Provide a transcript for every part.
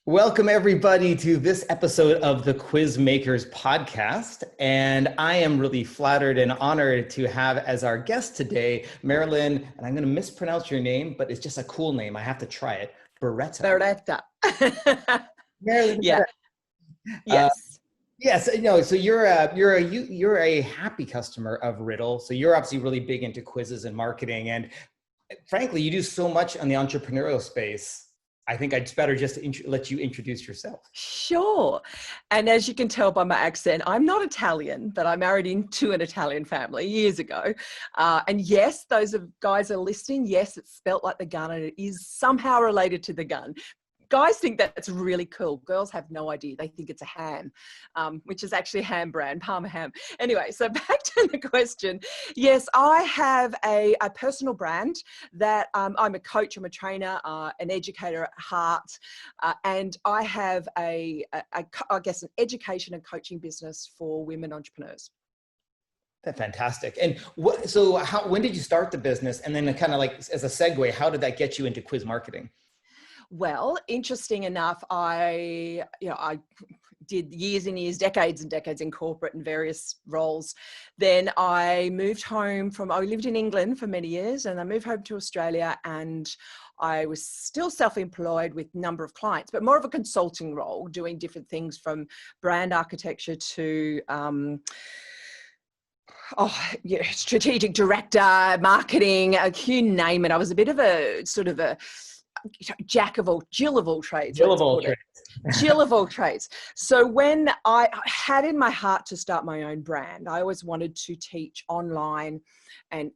Welcome, everybody, to this episode of the Quiz Makers podcast. And I am really flattered and honored to have as our guest today, Merilyn, and I'm going to mispronounce your name, but it's just a cool name. I have to try it. Beretta. Beretta. Merilyn Yeah. Beretta. Yes. Yes, no. So you're a happy customer of Riddle. So you're obviously really big into quizzes and marketing, and frankly, you do so much on the entrepreneurial space. I think I'd better just let you introduce yourself. Sure. And as you can tell by my accent, I'm not Italian, but I married into an Italian family years ago. And yes, those guys are listening. Yes, it's spelt like the gun and it is somehow related to the gun. Guys think that's really cool. Girls have no idea. They think it's a ham, which is actually a ham brand, Parma ham. Anyway, so back to the question. Yes, I have a personal brand that I'm a coach, I'm a trainer, an educator at heart, and I have I guess an education and coaching business for women entrepreneurs. That's fantastic. And when did you start the business? And then kind of like as a segue, how did that get you into quiz marketing? Well, interesting enough, I did years and years, decades and decades in corporate and various roles. Then I moved home I lived in England for many years, and I moved home to Australia, and I was still self-employed with a number of clients, but more of a consulting role, doing different things from brand architecture to strategic director, marketing, you name it. I was a bit of a sort of a Jill of all trades. Jill of all trades. Jill of all trades. So when I had in my heart to start my own brand, I always wanted to teach online and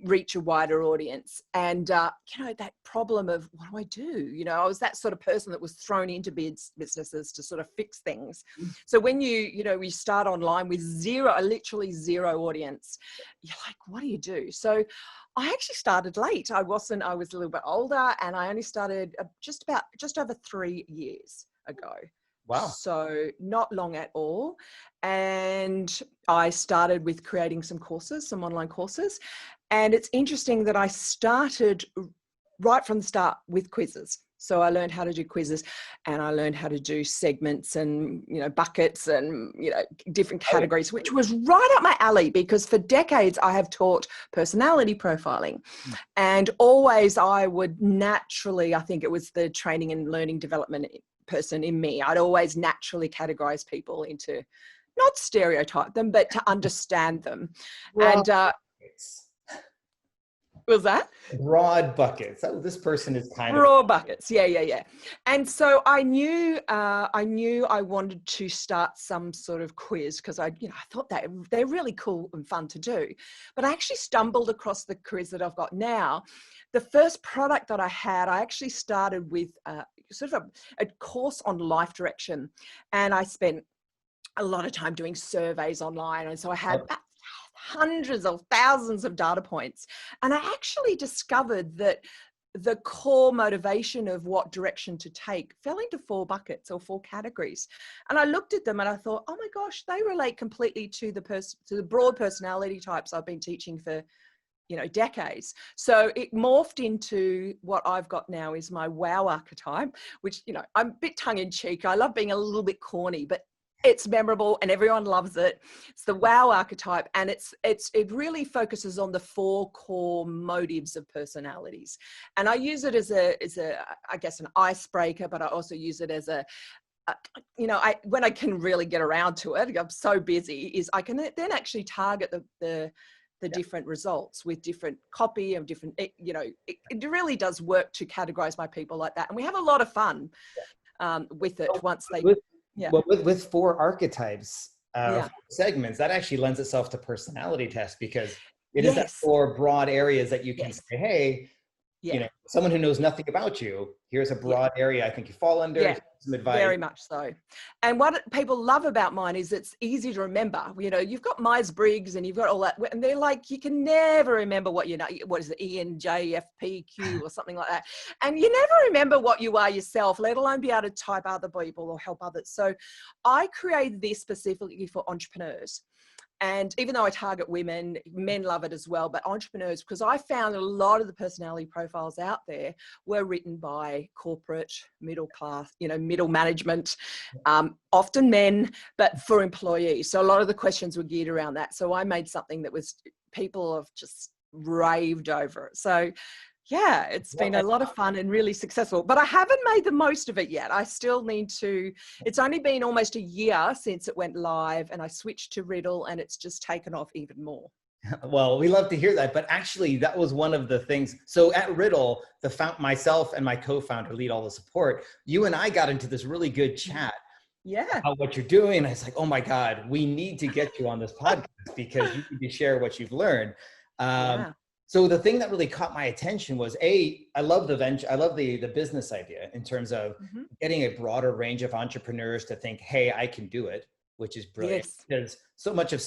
reach a wider audience. And, that problem of what do I do? I was that sort of person that was thrown into businesses to sort of fix things. So when we start online with literally zero audience, you're like, what do you do? So I actually started late. I was a little bit older, and I only started just over 3 years ago. Wow. So not long at all. And I started with creating some online courses. And it's interesting that I started right from the start with quizzes. So I learned how to do quizzes, and I learned how to do segments and, buckets and, different categories, which was right up my alley, because for decades I have taught personality profiling. And always I would naturally, I think it was the training and learning development person in me, I'd always naturally categorize people into, not stereotype them, but to understand them. Broad buckets. Was that? Broad buckets. This person is kind broad buckets. Yeah. And so I knew I wanted to start some sort of quiz, because I thought that they're really cool and fun to do. But I actually stumbled across the quiz that I've got now. The first product that I had, I actually started with sort of a course on life direction, and I spent a lot of time doing surveys online, and so I had hundreds of thousands of data points, and I actually discovered that the core motivation of what direction to take fell into 4 buckets or 4 categories. And I looked at them and I thought, oh my gosh, they relate completely to the broad personality types I've been teaching for decades. So it morphed into what I've got now is my wow archetype, which, I'm a bit tongue in cheek. I love being a little bit corny, but it's memorable and everyone loves it. It's the wow archetype, and it really focuses on the 4 core motives of personalities. And I use it as I guess an icebreaker, but I also use it as when I can really get around to it, I'm so busy, is I can then actually target the different results with different copy and different, it really does work to categorize my people like that. And we have a lot of fun with it once they... Well, with 4 archetypes, segments, that actually lends itself to personality tests, because it is that 4 broad areas that you can say, hey, someone who knows nothing about you, here's a broad area I think you fall under. Some advice. Very much so. And what people love about mine is it's easy to remember. You've got Myers-Briggs and you've got all that, and they're like, you can never remember what what is it, ENJFPQ or something like that. And you never remember what you are yourself, let alone be able to type other people or help others. So I created this specifically for entrepreneurs. And even though I target women, men love it as well, but entrepreneurs, because I found a lot of the personality profiles out there were written by corporate, middle class, middle management, often men, but for employees. So a lot of the questions were geared around that. So I made something that was, people have just raved over it. So yeah, it's been a lot of fun and really successful, but I haven't made the most of it yet. I still need to. It's only been almost a year since it went live, and I switched to Riddle, and it's just taken off even more. Well, we love to hear that, but actually that was one of the things. So at Riddle, myself and my co-founder lead all the support. You and I got into this really good chat. Yeah. About what you're doing. And I was like, oh my God, we need to get you on this podcast because you need to share what you've learned. So the thing that really caught my attention was I love the venture. I love the business idea in terms of getting a broader range of entrepreneurs to think, hey, I can do it, which is brilliant. Yes. There's so much of,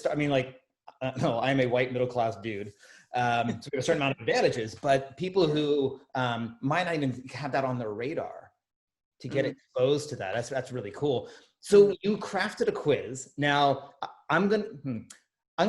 no, I'm a white middle-class dude. So we have a certain amount of advantages, but people who might not even have that on their radar to get exposed to that. That's really cool. So you crafted a quiz. Now I'm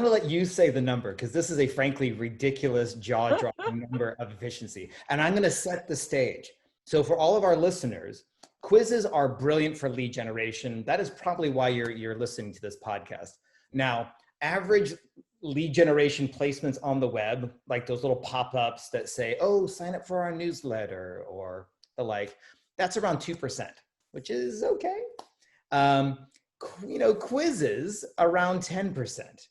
gonna let you say the number because this is a frankly ridiculous jaw-dropping number of efficiency. And I'm gonna set the stage. So for all of our listeners, quizzes are brilliant for lead generation. That is probably why you're listening to this podcast. Now, average lead generation placements on the web, like those little pop-ups that say, oh, sign up for our newsletter or the like, that's around 2%, which is okay. Quizzes around 10%.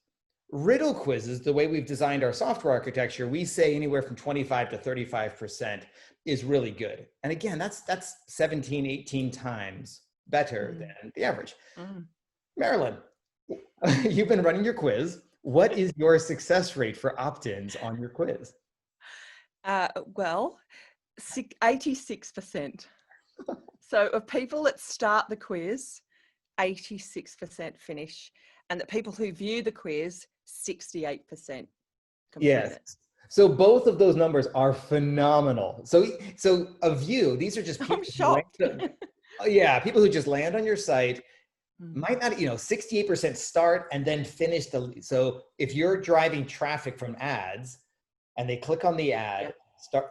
Riddle quizzes, the way we've designed our software architecture, we say anywhere from 25 to 35% is really good. And again, that's 17, 18 times better than the average. Merilyn, you've been running your quiz. What is your success rate for opt-ins on your quiz? Well, 86%. So of people that start the quiz, 86% finish. And the people who view the quiz, 68% complete it. So both of those numbers are phenomenal. So a view, these are just people. I'm shocked. People who just land on your site might not, 68% start and then finish so if you're driving traffic from ads and they click on the ad, start,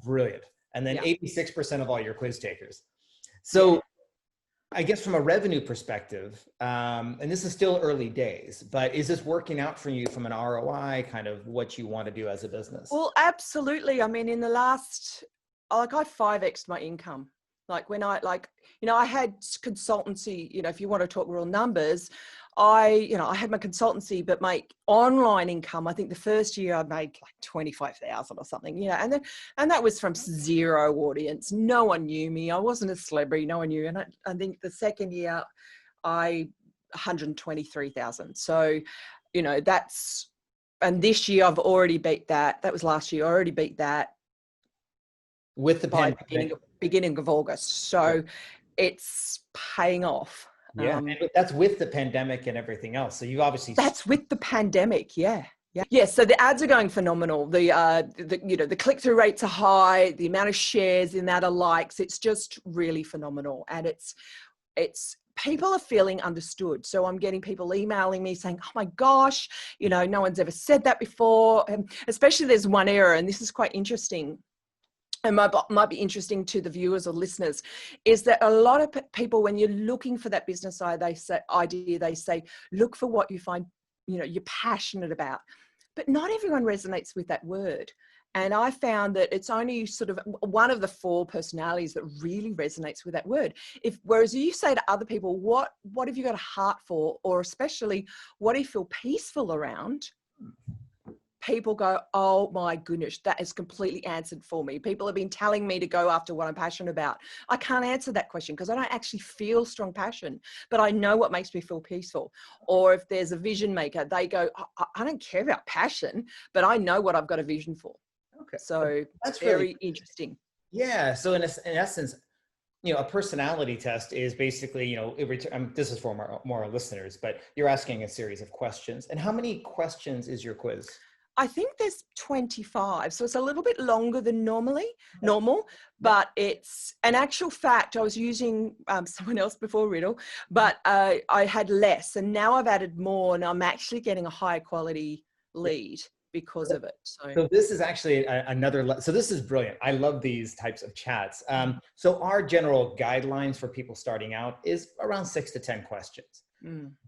brilliant. And then 86% of all your quiz takers. So I guess from a revenue perspective, and this is still early days, but is this working out for you from an ROI, kind of what you want to do as a business? Well, absolutely. I mean, in the last, I 5x'd my income. Like when I had consultancy, if you want to talk real numbers, I had my consultancy, but my online income, I think the first year I made like 25,000 or something, and that was from zero audience. No one knew me. I wasn't a celebrity. No one knew. And I think the second year 123,000. So, and this year I've already beat that. That was last year. I already beat that. With the beginning of August. So it's paying off. Yeah, and that's with the pandemic and everything else. So you obviously that's with the pandemic. Yeah. So the ads are going phenomenal. The click-through rates are high. The amount of shares, the amount of likes, it's just really phenomenal. And it's people are feeling understood. So I'm getting people emailing me saying, oh my gosh, no one's ever said that before. And especially there's one error, and this is quite interesting. And might be interesting to the viewers or listeners, is that a lot of people, when you're looking for that business idea, they say, look for what you find, you're passionate about. But not everyone resonates with that word. And I found that it's only sort of one of the 4 personalities that really resonates with that word. Whereas you say to other people, what have you got a heart for? Or especially, what do you feel peaceful around? People go, oh my goodness, that is completely answered for me. People have been telling me to go after what I'm passionate about. I can't answer that question because I don't actually feel strong passion, but I know what makes me feel peaceful. Or if there's a vision maker, they go, I don't care about passion, but I know what I've got a vision for. Okay. So that's very really interesting. Yeah. So in essence, a personality test is basically, this is for more listeners, but you're asking a series of questions. And how many questions is your quiz? I think there's 25, so it's a little bit longer than normal, but it's an actual fact. I was using someone else before Riddle, but I had less, and now I've added more, and I'm actually getting a higher quality lead because of it. So this is actually so this is brilliant. I love these types of chats. So our general guidelines for people starting out is around 6 to 10 questions,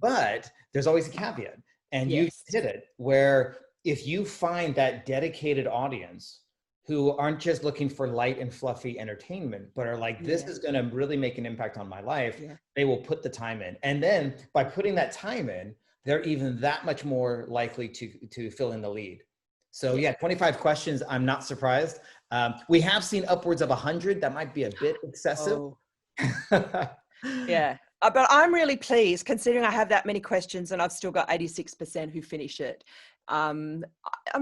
but there's always a caveat, and you hit it, where if you find that dedicated audience who aren't just looking for light and fluffy entertainment, but are like, this is going to really make an impact on my life, they will put the time in. And then by putting that time in, they're even that much more likely to fill in the lead. So 25 questions, I'm not surprised. We have seen upwards of 100. That might be a bit excessive. Yeah, but I'm really pleased considering I have that many questions and I've still got 86% who finish it. I'm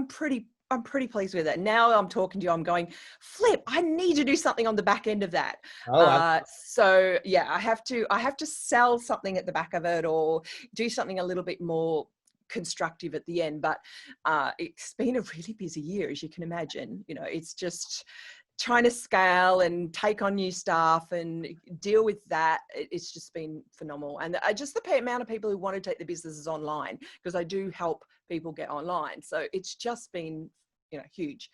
pretty pleased with it. Now I'm talking to you, I'm going, flip, I need to do something on the back end of that. So yeah, I have to sell something at the back of it or do something a little bit more constructive at the end. But it's been a really busy year, as you can imagine. You know, it's just trying to scale and take on new staff and deal with that. It's just been phenomenal. And just the amount of people who want to take the businesses online, because I do help people get online. So it's just been, you know, huge.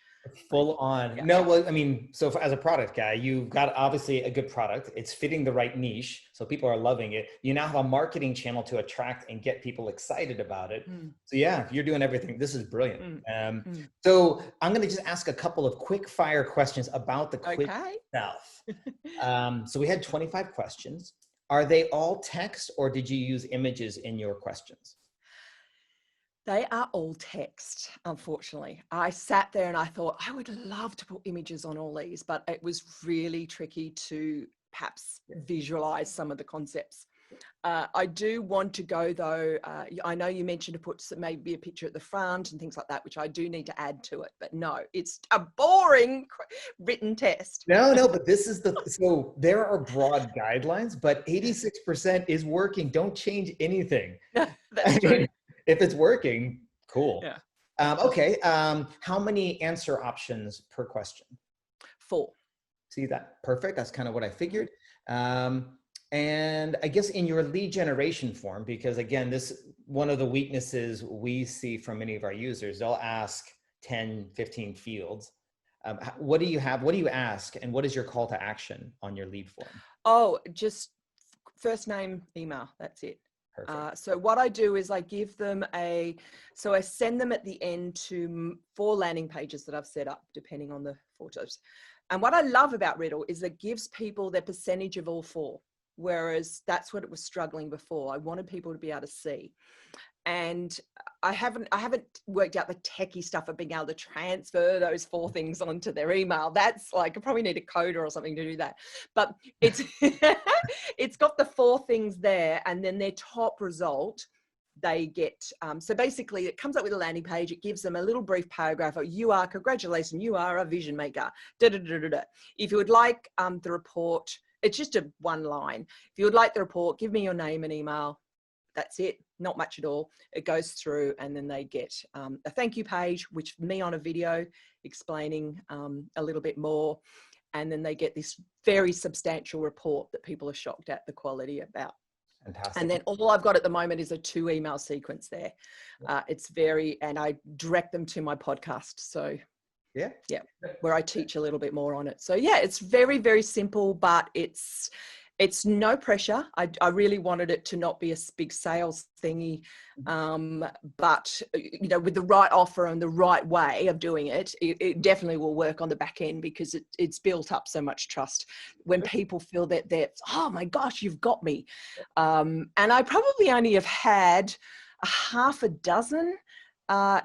Full on. No, well, I mean, so as a product guy, you've got obviously a good product. It's fitting the right niche. So people are loving it. You now have a marketing channel to attract and get people excited about it. So yeah, you're doing everything. This is brilliant. So I'm going to just ask a couple of quick fire questions about the quiz itself. So we had 25 questions. Are they all text or did you use images in your questions? They are all text, unfortunately. I sat there and I thought, I would love to put images on all these, but it was really tricky to perhaps visualize some of the concepts. I do want to go though, I know you mentioned to put maybe a picture at the front and things like that, which I do need to add to it, but no, it's a boring written test. No, but this is so there are broad guidelines, but 86% is working. Don't change anything. That's true. If it's working, cool. Yeah. Okay. How many answer options per question? 4. See that? Perfect. That's kind of what I figured. And I guess in your lead generation form, because again, this one of the weaknesses we see from many of our users, they'll ask 10, 15 fields. What do you have? What do you ask? And what is your call to action on your lead form? Oh, just first name, email. That's it. So what I do is I give them I send them at the end to 4 landing pages that I've set up, depending on the photos. And what I love about Riddle is it gives people their percentage of all 4, whereas that's what it was struggling before. I wanted people to be able to see. And I haven't worked out the techie stuff of being able to transfer those 4 things onto their email. That's like, I probably need a coder or something to do that. But it's it's got the 4 things there, and then their top result they get. So basically, it comes up with a landing page. It gives them a little brief paragraph. Congratulations, you are a vision maker. Da, da, da, da, da. If you would like the report, it's just a 1 line. If you would like the report, give me your name and email. That's it, not much at all. It goes through and then they get a thank you page, which me on a video explaining a little bit more. And then they get this very substantial report that people are shocked at the quality about. Fantastic. And then all I've got at the moment is a 2 email sequence there. It's and I direct them to my podcast. So yeah, where I teach a little bit more on it. So yeah, it's very, very simple, but it's no pressure. I really wanted it to not be a big sales thingy, but you know, with the right offer and the right way of doing it, it definitely will work on the back end, because it's built up so much trust when people feel that they're, oh my gosh, you've got me. And I probably only have had a half a dozen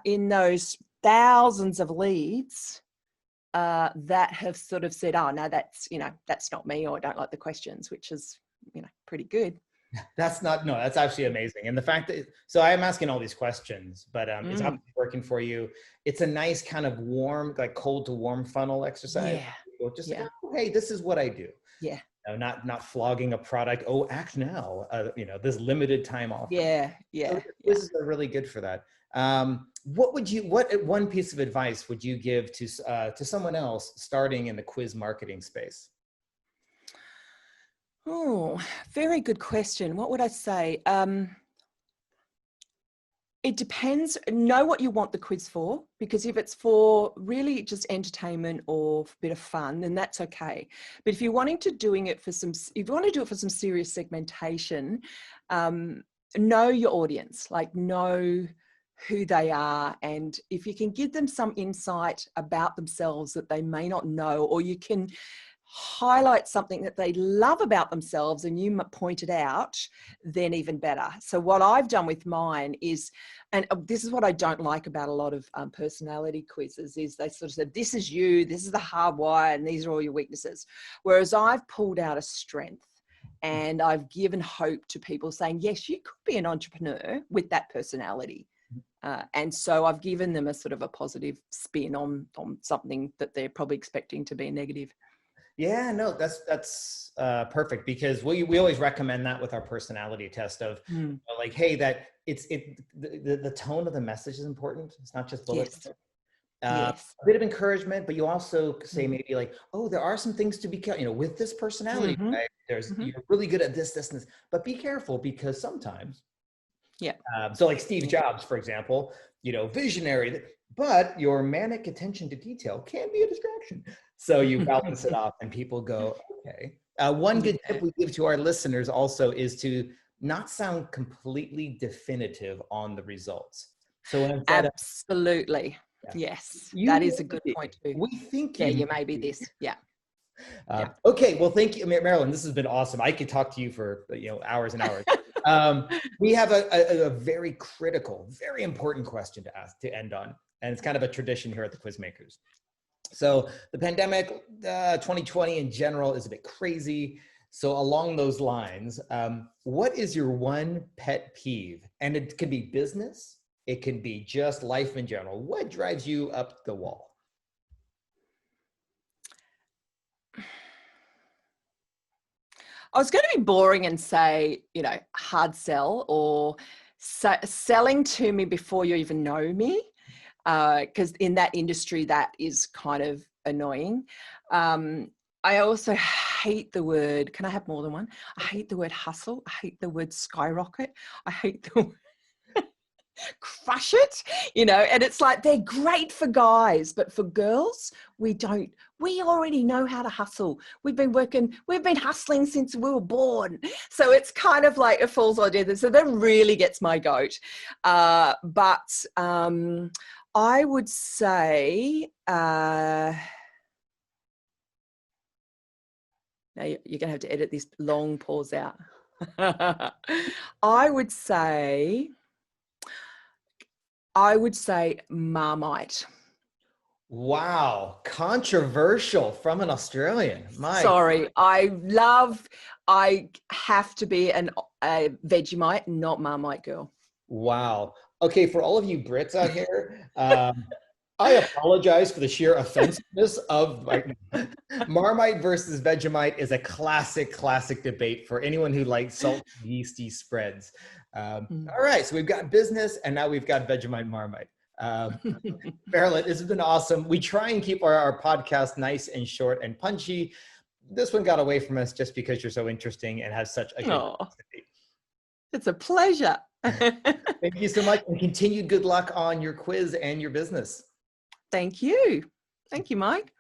in those thousands of leads that have sort of said, oh, no, that's not me, or I don't like the questions, which is, pretty good. That's actually amazing. And the fact that, so I am asking all these questions, but it's obviously working for you. It's a nice kind of warm, like cold to warm funnel exercise. Yeah. Just like, oh, hey, this is what I do. Yeah. You know, not flogging a product. Oh, act now. You know, this limited time offer. So quizzes are really good for that. What one piece of advice would you give to someone else starting in the quiz marketing space? Oh, very good question. What would I say? It depends. Know what you want the quiz for, because if it's for really just entertainment or a bit of fun, then that's okay. But if you're wanting to doing it for if you want to do it for some serious segmentation, know your audience, like know who they are. And if you can give them some insight about themselves that they may not know, or you can highlight something that they love about themselves and you point it out, then even better. So what I've done with mine is, and this is what I don't like about a lot of personality quizzes, is they sort of said, this is you, this is the hardwire, and these are all your weaknesses. Whereas I've pulled out a strength and I've given hope to people, saying, yes, you could be an entrepreneur with that personality. And so I've given them a sort of a positive spin on something that they're probably expecting to be negative. Yeah, no, that's perfect, because we always recommend that with our personality test of like, hey, that the tone of the message is important. It's not just bullets. A bit of encouragement, but you also say maybe like, oh, there are some things to be, you know, with this personality, right? You're really good at this, and this, but be careful, because sometimes, so like Steve Jobs, for example, you know, visionary, but your manic attention to detail can be a distraction. So you balance it off and people go, okay. One good tip we give to our listeners also is to not sound completely definitive on the results. So absolutely. Yes, that is a good point too. We think you may be this. Okay, well, thank you, Merilyn. This has been awesome. I could talk to you for, you know, hours and hours. We have a very critical, very important question to end on, and it's kind of a tradition here at the Quizmakers. So the pandemic, 2020 in general, is a bit crazy. So along those lines, what is your one pet peeve? And it could be business, it can be just life in general. What drives you up the wall? I was going to be boring and say, you know, hard sell, or selling to me before you even know me, because in that industry, that is kind of annoying. I also hate the word, can I have more than one? I hate the word hustle. I hate the word skyrocket. I hate the word crush it, you know, and it's like, they're great for guys, but for girls, we already know how to hustle. We've been hustling since we were born. So it's kind of like, it falls on death. So that really gets my goat. But I would say, now you're going to have to edit this long pause out. I would say Marmite. Wow, controversial from an Australian. Sorry, I have to be a Vegemite, not Marmite girl. Wow. Okay, for all of you Brits out here, I apologize for the sheer offensiveness of Marmite versus Vegemite is a classic debate for anyone who likes salty, yeasty spreads. All right, so we've got business, and now we've got Vegemite Marmite. Merilyn, this has been awesome. We try and keep our podcast nice and short and punchy. This one got away from us just because you're so interesting and have such a good philosophy. It's a pleasure. Thank you so much, and continued good luck on your quiz and your business. Thank you. Thank you, Mike.